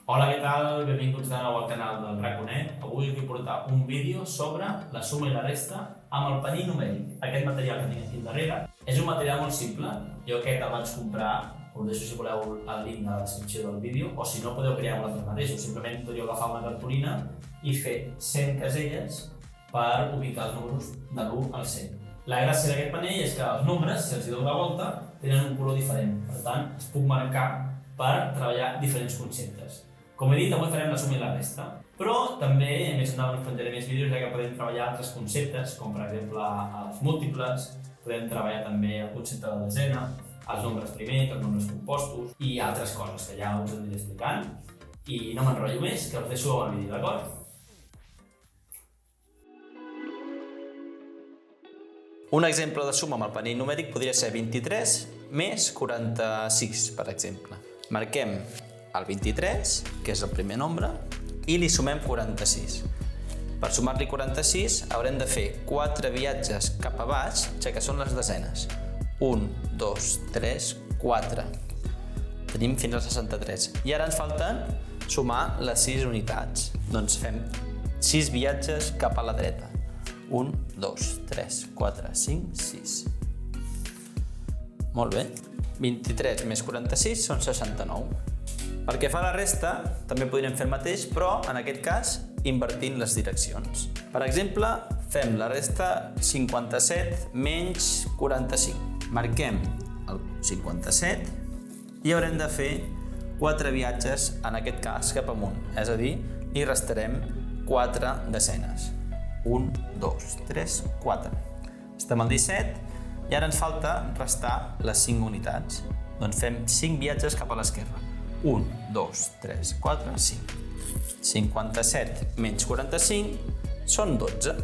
Hola, què tal? Benvinguts de nou al canal del Raconet. Avui us vull portar un vídeo sobre la suma i la resta amb el panell numèric. Aquest material que tinc aquí darrere és un material molt simple. Jo aquest el vaig comprar, us deixo si voleu el link a la descripció del vídeo, o si no podeu crear vosaltres mateixos. Simplement podríeu agafar una cartolina i fer 100 caselles per ubicar els números de l'1 al 100. La gràcia d'aquest panell és que els nombres, si els dono la volta, tenen un color diferent. Per tant, es puc marcar per treballar diferents conceptes. Com he dit, avui farem la suma i la resta, però també, més endavant us plantejaré més vídeos, ja que podem treballar altres conceptes, com per exemple els múltiples, podem treballar també el concepte de la desena, els nombres primers, els nombres compostos i altres coses que ja us aniré explicant. I no m'enrotllo més, que us deixo el vídeo, d'acord? Un exemple de suma amb el panell numèric podria ser 23 més 46, per exemple. Marquem el 23, que és el primer nombre, i li sumem 46. Per sumar-li 46 haurem de fer 4 viatges cap a baix, ja que són les desenes. 1, 2, 3, 4. Tenim fins al 63. I ara ens falten sumar les 6 unitats. Doncs fem 6 viatges cap a la dreta. 1, 2, 3, 4, 5, 6. Molt bé. 23 més 46 són 69. Pel que fa a la resta, també podríem fer el mateix, però en aquest cas invertint les direccions. Per exemple, fem la resta 57 menys 45. Marquem el 57 i haurem de fer 4 viatges, en aquest cas, cap amunt. És a dir, li restarem 4 desenes. 1, 2, 3, 4. Estem al 17 i ara ens falta restar les 5 unitats. Doncs fem 5 viatges cap a l'esquerra. 1, 2, 3, 4, 5. 57 menys 45 són 12.